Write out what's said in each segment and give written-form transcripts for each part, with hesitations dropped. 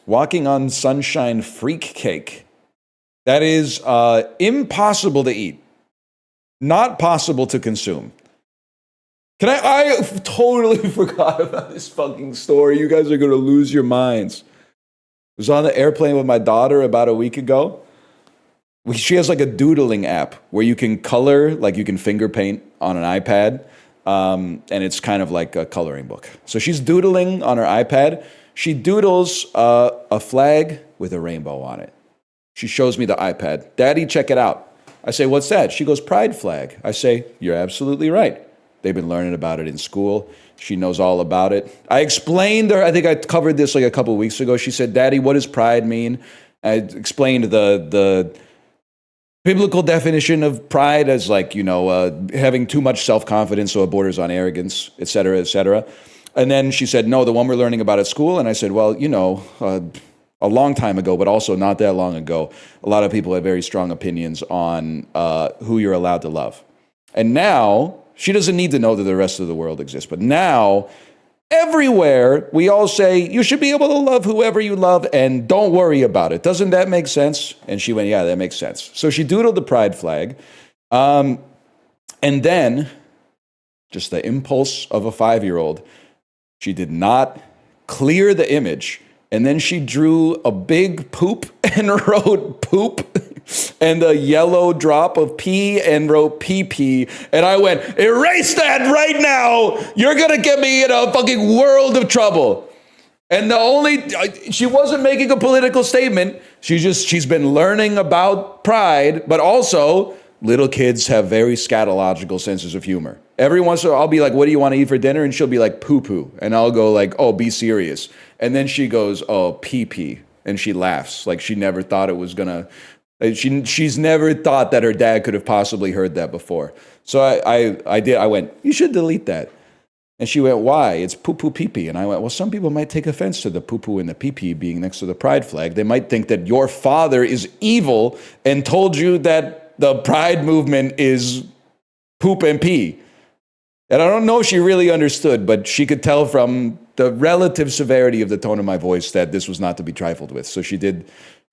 walking on sunshine freak cake. That is impossible to eat. Not possible to consume. I totally forgot about this fucking story. You guys are going to lose your minds. I was on the airplane with my daughter about a week ago. She has like a doodling app where you can color, like you can finger paint on an iPad. And it's kind of like a coloring book. So she's doodling on her iPad. She doodles a flag with a rainbow on it. She shows me the iPad. Daddy, check it out. I say, what's that? She goes, pride flag. I say, you're absolutely right. They've been learning about it in school. She knows all about it. I explained her, I think I covered this like a couple of weeks ago. She said, Daddy, what does pride mean? I explained the biblical definition of pride as like, having too much self-confidence so it borders on arrogance, et cetera, et cetera. And then she said, no, the one we're learning about at school. And I said, well, a long time ago, but also not that long ago, a lot of people have very strong opinions on who you're allowed to love. And now, she doesn't need to know that the rest of the world exists, but now, everywhere, we all say, you should be able to love whoever you love and don't worry about it. Doesn't that make sense? And she went, yeah, that makes sense. So she doodled the pride flag. And then, just the impulse of a 5-year-old, she did not clear the image. And then she drew a big poop and wrote poop and a yellow drop of pee and wrote pee. And I went, erase that right now. You're going to get me in a fucking world of trouble. And she wasn't making a political statement. She's been learning about pride, but also little kids have very scatological senses of humor. Every once in a while, I'll be like, what do you want to eat for dinner? And she'll be like, poo-poo. And I'll go like, oh, be serious. And then she goes, oh, pee-pee. And she laughs like she never thought it was going to, she's never thought that her dad could have possibly heard that before. So I went, you should delete that. And she went, why? It's poo-poo pee-pee. And I went, well, some people might take offense to the poo-poo and the pee-pee being next to the pride flag. They might think that your father is evil and told you that the pride movement is poop and pee. And I don't know if she really understood, but she could tell from the relative severity of the tone of my voice that this was not to be trifled with. So she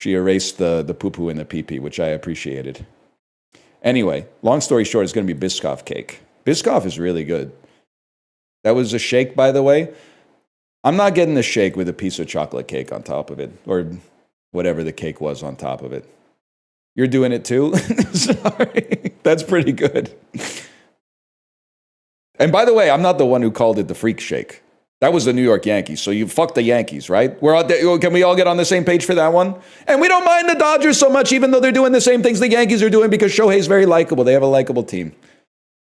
erased the poo-poo and the pee-pee, which I appreciated. Anyway, long story short, it's going to be Biscoff cake. Biscoff is really good. That was a shake, by the way. I'm not getting the shake with a piece of chocolate cake on top of it, or whatever the cake was on top of it. You're doing it too? Sorry. That's pretty good. And by the way, I'm not the one who called it the freak shake. That was the New York Yankees. So you fuck the Yankees, right? Can we all get on the same page for that one? And we don't mind the Dodgers so much, even though they're doing the same things the Yankees are doing, because Shohei's very likable. They have a likable team.